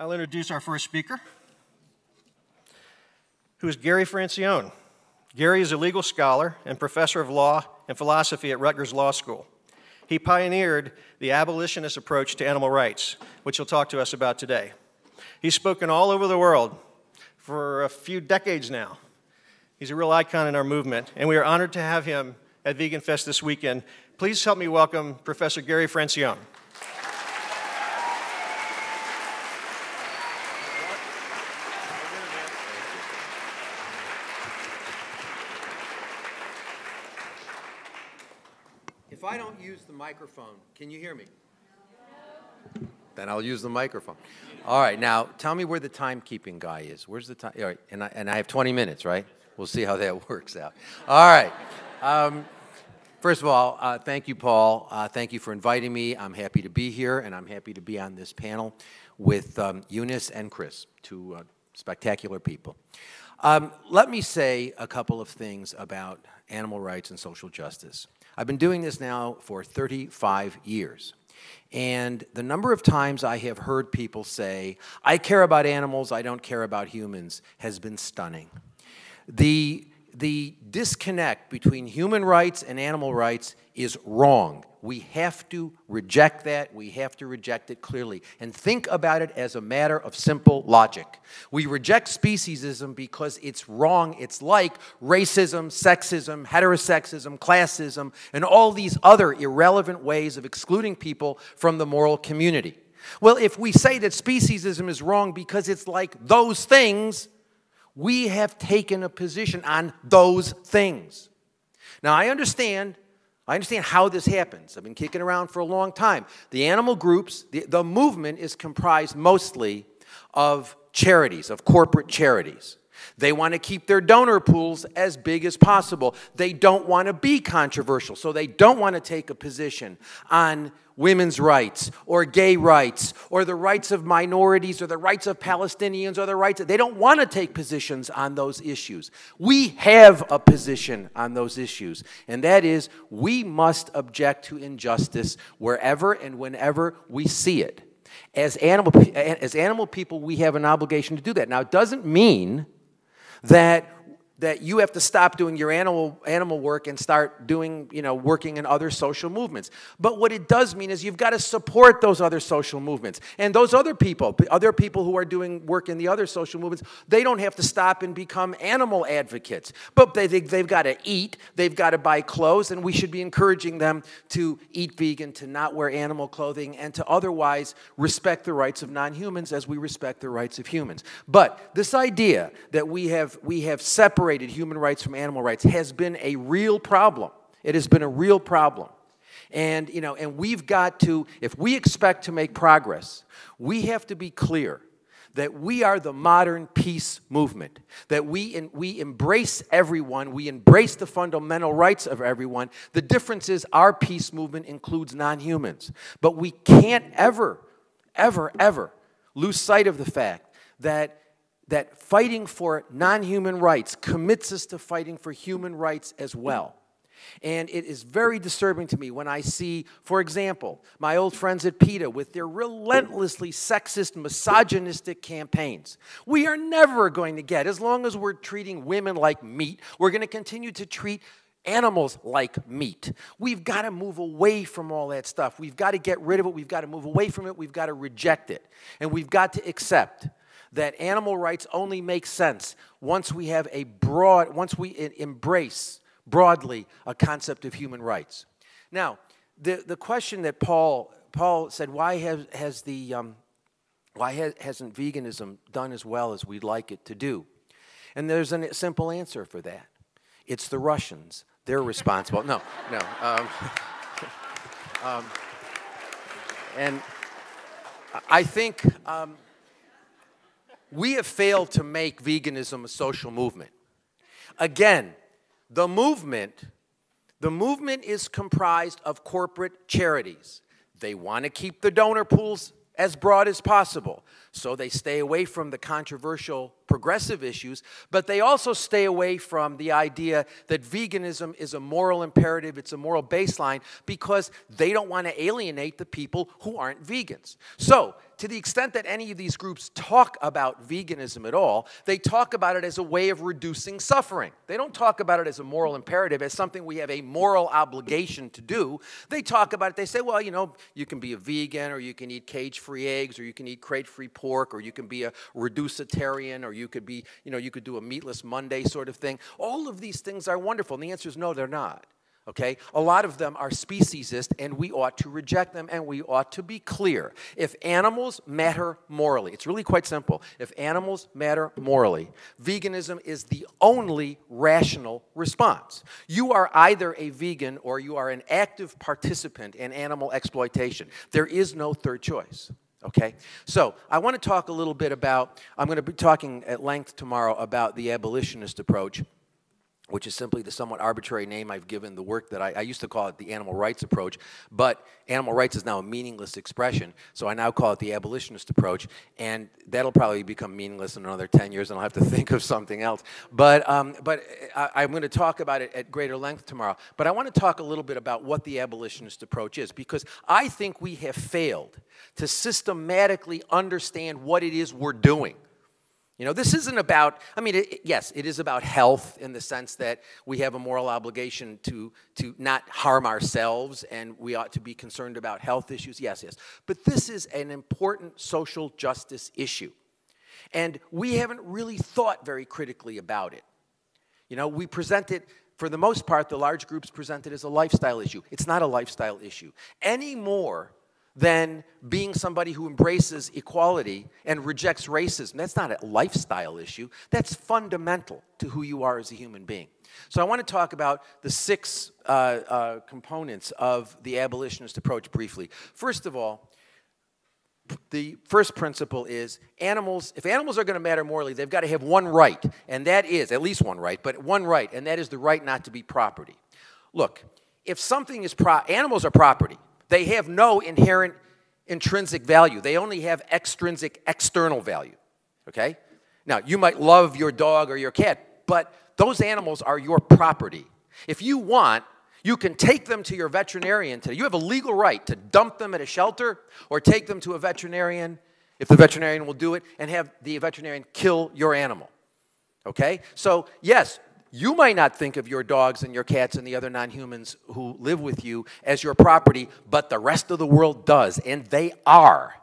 I'll introduce our first speaker, who is Gary Francione. Gary is a legal scholar and professor of law and philosophy at Rutgers Law School. He pioneered the Abolitionist Approach to animal rights, which he'll talk to us about today. He's spoken all over the world for a few decades now. He's a real icon in our movement, and we are honored to have him at VeganFest this weekend. Please help me welcome Professor Gary Francione. If I don't use the microphone, can you hear me? Then I'll use the microphone. All right, now tell me where the timekeeping guy is. Where's the time? All right, and I have 20 minutes, right? We'll see how that works out. All right. First of all, thank you, Paul. Thank you for inviting me. I'm happy to be here, and I'm happy to be on this panel with Eunice and Chris, two spectacular people. Let me say a couple of things about animal rights and social justice. I've been doing this now for 35 years. And the number of times I have heard people say, I care about animals, I don't care about humans, has been stunning. The disconnect between human rights and animal rights is wrong. We have to reject that. We have to reject it clearly. And think about it as a matter of simple logic. We reject speciesism because it's wrong. It's like racism, sexism, heterosexism, classism, and all these other irrelevant ways of excluding people from the moral community. Well, if we say that speciesism is wrong because it's like those things, we have taken a position on those things. Now, I understand how this happens. I've been kicking around for a long time. The animal groups, the movement is comprised mostly of charities, of corporate charities. They want to keep their donor pools as big as possible. They don't want to be controversial, so they don't want to take a position on women's rights or gay rights or the rights of minorities or the rights of Palestinians or the rights. They don't want to take positions on those issues. We have a position on those issues, and that is we must object to injustice wherever and whenever we see it. As animal people, we have an obligation to do that. Now, it doesn't mean that you have to stop doing your animal work and start doing, working in other social movements. But what it does mean is you've got to support those other social movements. And those other people who are doing work in the other social movements, they don't have to stop and become animal advocates. But they've got to eat, they've got to buy clothes, and we should be encouraging them to eat vegan, to not wear animal clothing, and to otherwise respect the rights of non-humans as we respect the rights of humans. But this idea that we have separated human rights from animal rights has been a real problem. It has been a real problem. And, and we've got to, if we expect to make progress, we have to be clear that we are the modern peace movement, that we embrace everyone, we embrace the fundamental rights of everyone. The difference is our peace movement includes non-humans. But we can't ever, ever, ever lose sight of the fact that fighting for non-human rights commits us to fighting for human rights as well. And it is very disturbing to me when I see, for example, my old friends at PETA with their relentlessly sexist, misogynistic campaigns. We are never going to get, as long as we're treating women like meat, we're going to continue to treat animals like meat. We've got to move away from all that stuff. We've got to get rid of it. We've got to move away from it. We've got to reject it. And we've got to accept that animal rights only make sense once we embrace broadly a concept of human rights. Now, the question that Paul said, why hasn't veganism done as well as we'd like it to do? And there's a simple answer for that. It's the Russians. They're responsible. No. And I think we have failed to make veganism a social movement. Again, the movement is comprised of corporate charities. They want to keep the donor pools as broad as possible. So they stay away from the controversial progressive issues, but they also stay away from the idea that veganism is a moral imperative, it's a moral baseline, because they don't want to alienate the people who aren't vegans. So, to the extent that any of these groups talk about veganism at all, they talk about it as a way of reducing suffering. They don't talk about it as a moral imperative, as something we have a moral obligation to do. They talk about it, they say, well, you know, you can be a vegan, or you can eat cage-free eggs, or you can eat crate-free pork, or you can be a reducitarian, or you could be, you know, you could do a meatless Monday sort of thing. All of these things are wonderful, and the answer is no, they're not. Okay? A lot of them are speciesist, and we ought to reject them, and we ought to be clear. If animals matter morally, it's really quite simple. If animals matter morally, veganism is the only rational response. You are either a vegan or you are an active participant in animal exploitation. There is no third choice. Okay? So I want to talk a little bit about, I'm going to be talking at length tomorrow about the abolitionist approach, which is simply the somewhat arbitrary name I've given the work that I used to call it the animal rights approach, but animal rights is now a meaningless expression, so I now call it the abolitionist approach, and that'll probably become meaningless in another 10 years, and I'll have to think of something else. But I'm going to talk about it at greater length tomorrow. But I want to talk a little bit about what the abolitionist approach is, because I think we have failed to systematically understand what it is we're doing. You know, this isn't about, I mean, yes, it is about health in the sense that we have a moral obligation to not harm ourselves, and we ought to be concerned about health issues. Yes, yes. But this is an important social justice issue. And we haven't really thought very critically about it. You know, we present it, for the most part, the large groups present it as a lifestyle issue. It's not a lifestyle issue. Any more than being somebody who embraces equality and rejects racism. That's not a lifestyle issue. That's fundamental to who you are as a human being. So I want to talk about the 6 components of the abolitionist approach briefly. First of all, the first principle is if animals are going to matter morally, they've got to have one right, and that is, at least one right, but one right, and that is the right not to be property. Look, if something is animals are property. They have no inherent intrinsic value. They only have extrinsic external value, okay? Now, you might love your dog or your cat, but those animals are your property. If you want, you can take them to your veterinarian today. You have a legal right to dump them at a shelter or take them to a veterinarian, if the veterinarian will do it, and have the veterinarian kill your animal, okay? So, yes, you might not think of your dogs and your cats and the other non-humans who live with you as your property, but the rest of the world does, and they are.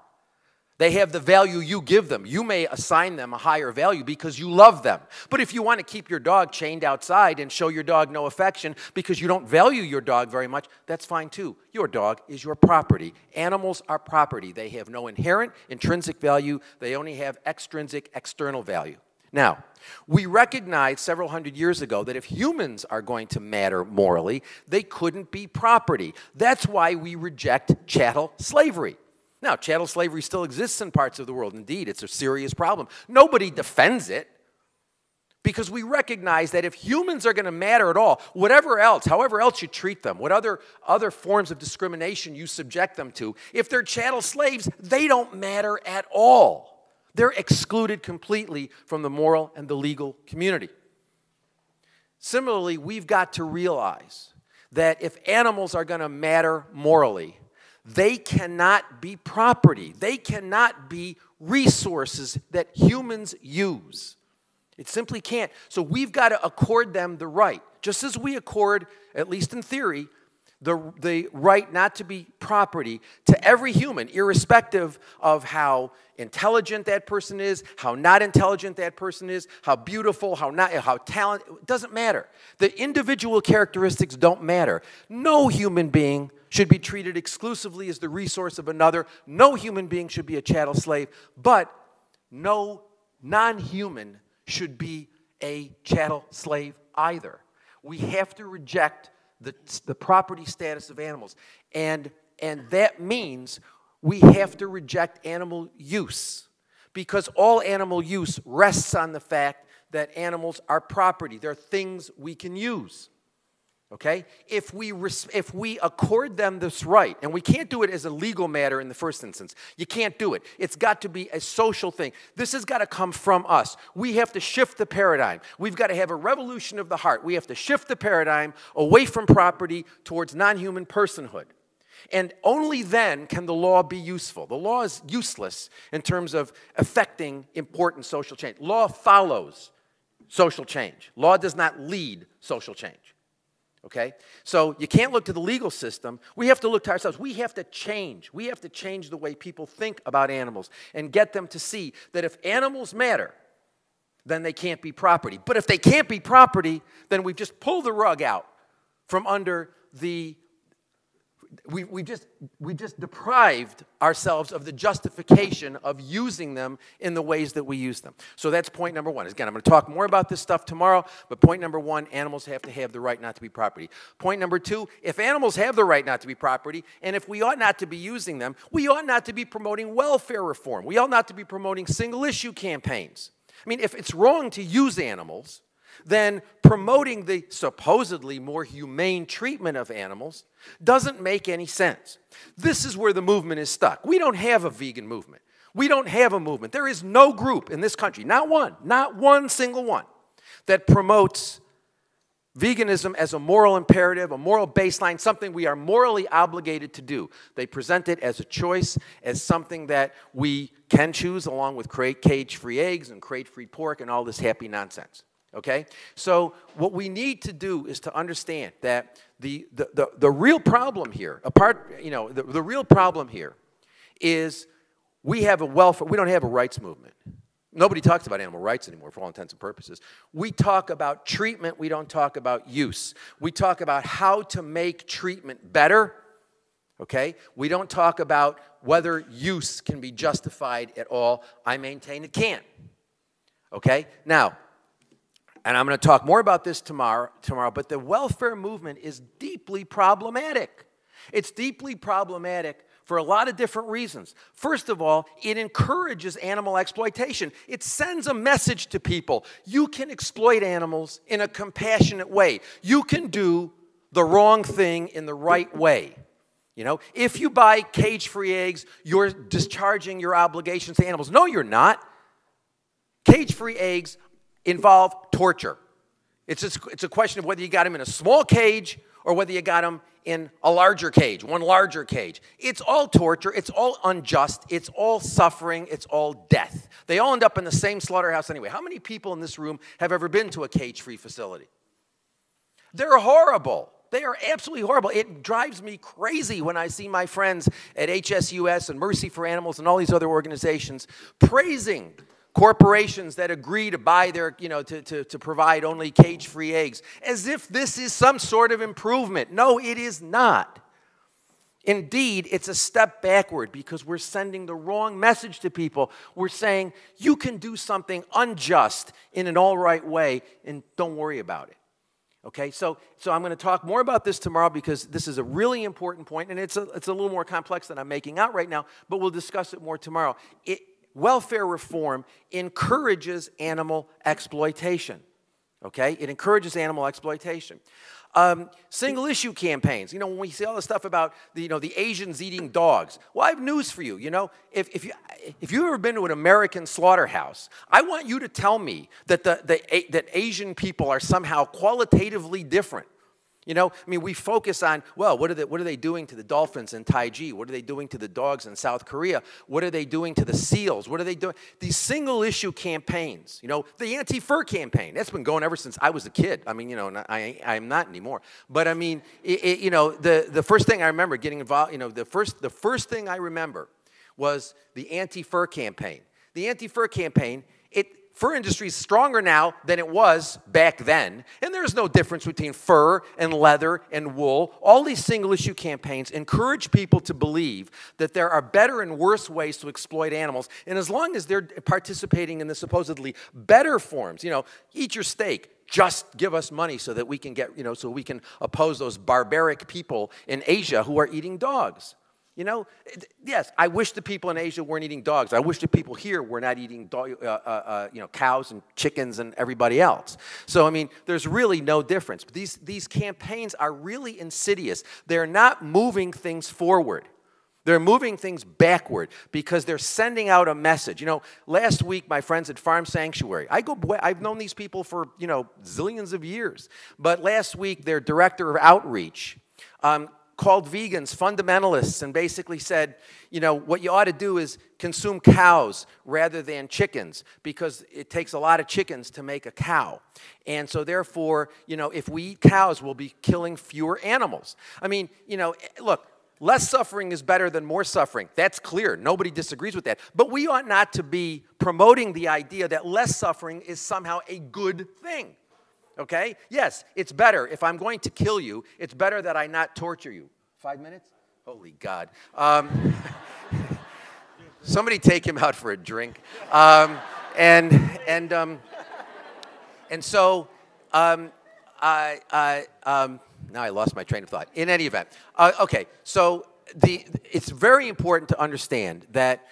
They have the value you give them. You may assign them a higher value because you love them. But if you want to keep your dog chained outside and show your dog no affection because you don't value your dog very much, that's fine too. Your dog is your property. Animals are property. They have no inherent intrinsic value. They only have extrinsic external value. Now, we recognized several hundred years ago that if humans are going to matter morally, they couldn't be property. That's why we reject chattel slavery. Now, chattel slavery still exists in parts of the world. Indeed, it's a serious problem. Nobody defends it because we recognize that if humans are going to matter at all, whatever else, however else you treat them, what other forms of discrimination you subject them to, if they're chattel slaves, they don't matter at all. They're excluded completely from the moral and the legal community. Similarly, we've got to realize that if animals are going to matter morally, they cannot be property. They cannot be resources that humans use. It simply can't. So we've got to accord them the right, just as we accord, at least in theory, the right not to be property to every human, irrespective of how intelligent that person is, how not intelligent that person is, how beautiful, how talented, it doesn't matter. The individual characteristics don't matter. No human being should be treated exclusively as the resource of another. No human being should be a chattel slave, but no non-human should be a chattel slave either. We have to reject the property status of animals. And that means we have to reject animal use, because all animal use rests on the fact that animals are property. They're things we can use. Okay? If we accord them this right, and we can't do it as a legal matter in the first instance. You can't do it. It's got to be a social thing. This has got to come from us. We have to shift the paradigm. We've got to have a revolution of the heart. We have to shift the paradigm away from property towards non-human personhood. And only then can the law be useful. The law is useless in terms of affecting important social change. Law follows social change. Law does not lead social change. Okay? So you can't look to the legal system. We have to look to ourselves. We have to change. We have to change the way people think about animals and get them to see that if animals matter, then they can't be property. But if they can't be property, then we've just pulled the rug out from under the... We just deprived ourselves of the justification of using them in the ways that we use them. So that's point number one. Again, I'm going to talk more about this stuff tomorrow, but point number one, animals have to have the right not to be property. Point number two, if animals have the right not to be property, and if we ought not to be using them, we ought not to be promoting welfare reform. We ought not to be promoting single-issue campaigns. I mean, if it's wrong to use animals, then promoting the supposedly more humane treatment of animals doesn't make any sense. This is where the movement is stuck. We don't have a vegan movement. We don't have a movement. There is no group in this country, not one single one, that promotes veganism as a moral imperative, a moral baseline, something we are morally obligated to do. They present it as a choice, as something that we can choose along with cage-free eggs and crate-free pork and all this happy nonsense. Okay? So what we need to do is to understand that the real problem here, the real problem here is we have a welfare, we don't have a rights movement. Nobody talks about animal rights anymore for all intents and purposes. We talk about treatment, we don't talk about use. We talk about how to make treatment better, okay? We don't talk about whether use can be justified at all. I maintain it can't, okay? Now, and I'm going to talk more about this tomorrow, but the welfare movement is deeply problematic. It's deeply problematic for a lot of different reasons. First of all, it encourages animal exploitation. It sends a message to people. You can exploit animals in a compassionate way. You can do the wrong thing in the right way. You know, if you buy cage-free eggs, you're discharging your obligations to animals. No, you're not. Cage-free eggs involve torture. It's a question of whether you got them in a small cage or whether you got them in a larger cage, one larger cage. It's all torture. It's all unjust. It's all suffering. It's all death. They all end up in the same slaughterhouse anyway. How many people in this room have ever been to a cage-free facility? They're horrible. They are absolutely horrible. It drives me crazy when I see my friends at HSUS and Mercy for Animals and all these other organizations praising corporations that agree to buy their, to provide only cage-free eggs, as if this is some sort of improvement. No, it is not. Indeed, it's a step backward because we're sending the wrong message to people. We're saying, you can do something unjust in an all right way and don't worry about it. Okay, so I'm going to talk more about this tomorrow because this is a really important point, and it's a little more complex than I'm making out right now, but we'll discuss it more tomorrow. Welfare reform encourages animal exploitation, okay? It encourages animal exploitation. Single-issue campaigns. You know, when we see all this stuff about the Asians eating dogs, well, I have news for you. You know, if you've ever been to an American slaughterhouse, I want you to tell me that that Asian people are somehow qualitatively different. You know, I mean, we focus on, well, what are they doing to the dolphins in Taiji? What are they doing to the dogs in South Korea? What are they doing to the seals? What are they doing? These single-issue campaigns, the anti-fur campaign, that's been going ever since I was a kid. I mean, I'm not anymore. But, I mean, the first thing I remember getting involved, the first thing I remember was the anti-fur campaign. The anti-fur campaign, fur industry is stronger now than it was back then, and there's no difference between fur and leather and wool. All these single-issue campaigns encourage people to believe that there are better and worse ways to exploit animals, and as long as they're participating in the supposedly better forms, eat your steak, just give us money so that we can get, so we can oppose those barbaric people in Asia who are eating dogs. You know, yes, I wish the people in Asia weren't eating dogs. I wish the people here were not eating cows and chickens and everybody else. So, I mean, there's really no difference. But these campaigns are really insidious. They're not moving things forward. They're moving things backward because they're sending out a message. You know, last week, my friends at Farm Sanctuary, I've known these people for, you know, zillions of years. But last week, their director of outreach called vegans fundamentalists and basically said, you know, what you ought to do is consume cows rather than chickens because it takes a lot of chickens to make a cow. And so therefore, you know, if we eat cows, we'll be killing fewer animals. I mean, you know, look, less suffering is better than more suffering. That's clear. Nobody disagrees with that. But we ought not to be promoting the idea that less suffering is somehow a good thing. Okay? Yes, it's better. If I'm going to kill you, it's better that I not torture you. 5 minutes? Holy God. Somebody take him out for a drink. So now I lost my train of thought. In any event, okay, so it's very important to understand that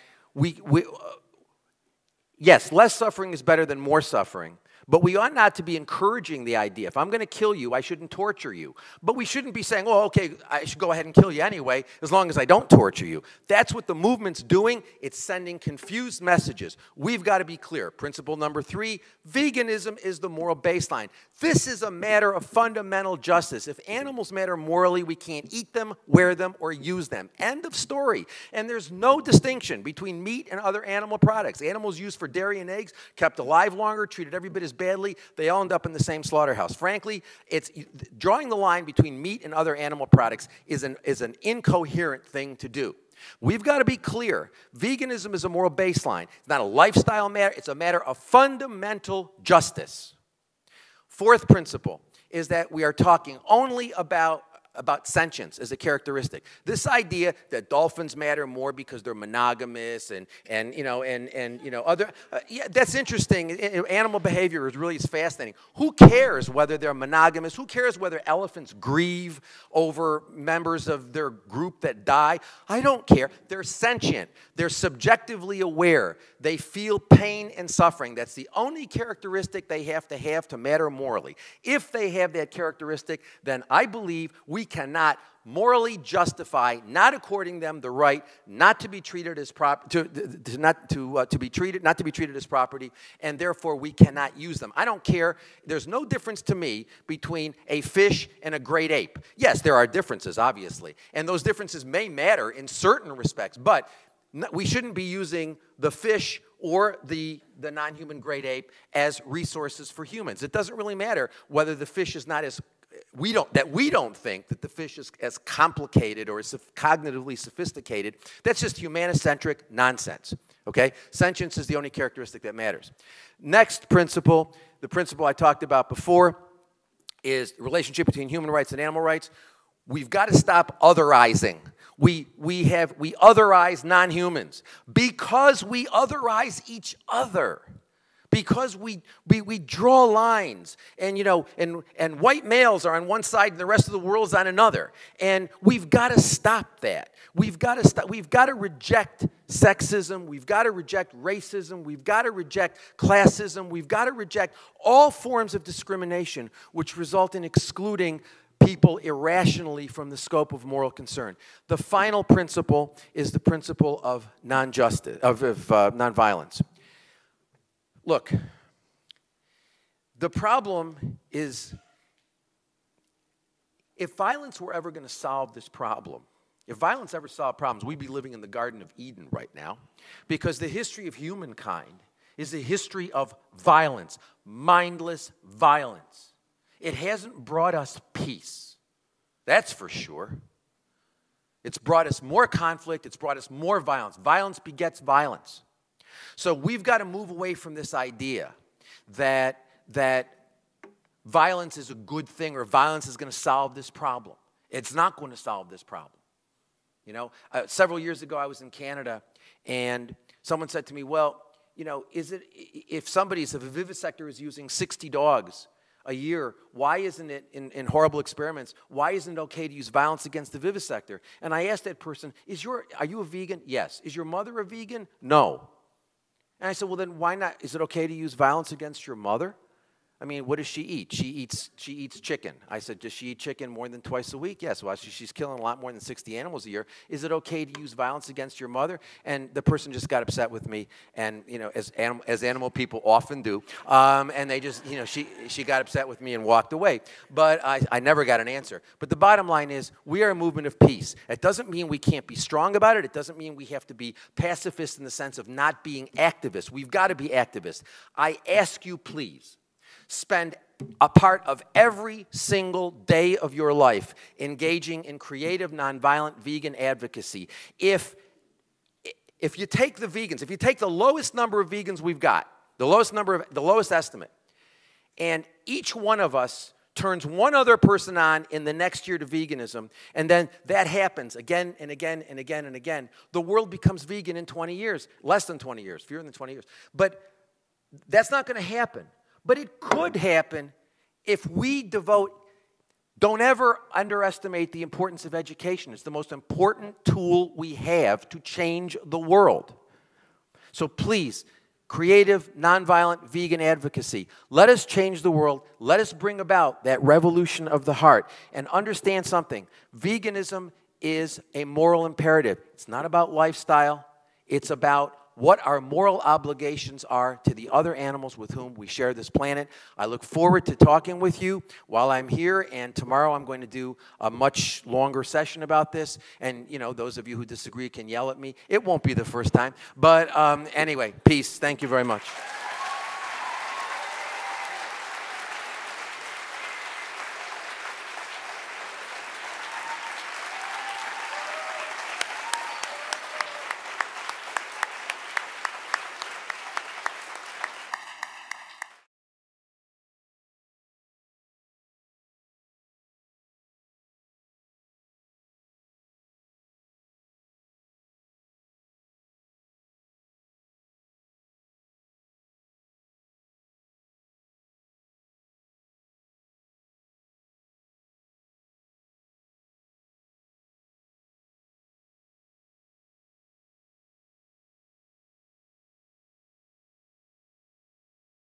yes, less suffering is better than more suffering. But we ought not to be encouraging the idea. If I'm going to kill you, I shouldn't torture you. But we shouldn't be saying, oh, okay, I should go ahead and kill you anyway, as long as I don't torture you. That's what the movement's doing. It's sending confused messages. We've got to be clear. Principle number 3, veganism is the moral baseline. This is a matter of fundamental justice. If animals matter morally, we can't eat them, wear them, or use them. End of story. And there's no distinction between meat and other animal products. Animals used for dairy and eggs, kept alive longer, treated every bit as badly, they all end up in the same slaughterhouse. Frankly, it's drawing the line between meat and other animal products is an incoherent thing to do. We've got to be clear. Veganism is a moral baseline. It's not a lifestyle matter. It's a matter of fundamental justice. Fourth principle is that we are talking only about sentience as a characteristic. This idea that dolphins matter more because they're monogamous and other yeah, that's interesting. Animal behavior is really fascinating. Who cares whether they're monogamous? Who cares whether elephants grieve over members of their group that die? I don't care. They're sentient. They're subjectively aware. They feel pain and suffering. That's the only characteristic they have to matter morally. If they have that characteristic, then I believe we cannot morally justify not according them the right not to be treated as not to be treated as property, and therefore we cannot use them. I don't care. There's no difference to me between a fish and a great ape. Yes, there are differences, obviously, and those differences may matter in certain respects, but we shouldn't be using the fish or the non-human great ape as resources for humans. It doesn't really matter whether the fish is not as we don't think that the fish is as complicated or as cognitively sophisticated. That's just humanocentric nonsense. Okay? Sentience is the only characteristic that matters. Next principle, the principle I talked about before, is the relationship between human rights and animal rights. We've got to stop otherizing. We otherize non-humans because we otherize each other. Because we draw lines, and and white males are on one side and the rest of the world is on another, and we've got to stop that. We've got to reject sexism. We've got to reject racism. We've got to reject classism. We've got to reject all forms of discrimination which result in excluding people irrationally from the scope of moral concern. The final principle is the principle of nonviolence. Look, the problem is, if violence were ever going to solve this problem, if violence ever solved problems, we'd be living in the Garden of Eden right now, because the history of humankind is a history of violence, mindless violence. It hasn't brought us peace, that's for sure. It's brought us more conflict, it's brought us more violence. Violence begets violence. So we've got to move away from this idea that violence is a good thing or violence is going to solve this problem. It's not going to solve this problem. Several years ago I was in Canada, and someone said to me, well, if a vivisector is using 60 dogs, a year, why isn't it, in horrible experiments, why isn't it okay to use violence against the vivisector? And I asked that person, are you a vegan? Yes. Is your mother a vegan? No. And I said, well, then why not? Is it okay to use violence against your mother? I mean, what does she eat? She eats chicken. I said, does she eat chicken more than twice a week? Yes. Well, she's killing a lot more than 60 animals a year. Is it okay to use violence against your mother? And the person just got upset with me, and as animal people often do, and they just, she got upset with me and walked away. But I never got an answer. But the bottom line is, we are a movement of peace. It doesn't mean we can't be strong about it. It doesn't mean we have to be pacifist in the sense of not being activists. We've got to be activists. I ask you, please, spend a part of every single day of your life engaging in creative, nonviolent vegan advocacy. If you take the vegans, if you take the lowest number of vegans we've got, the lowest estimate, and each one of us turns one other person on in the next year to veganism, and then that happens again and again and again and again, the world becomes vegan in 20 years, less than 20 years, fewer than 20 years. But that's not going to happen. But it could happen if we don't ever underestimate the importance of education. It's the most important tool we have to change the world. So please, creative, nonviolent, vegan advocacy. Let us change the world. Let us bring about that revolution of the heart. And understand something. Veganism is a moral imperative. It's not about lifestyle. It's about what our moral obligations are to the other animals with whom we share this planet. I look forward to talking with you while I'm here, and tomorrow I'm going to do a much longer session about this, and those of you who disagree can yell at me. It won't be the first time, but anyway, peace. Thank you very much.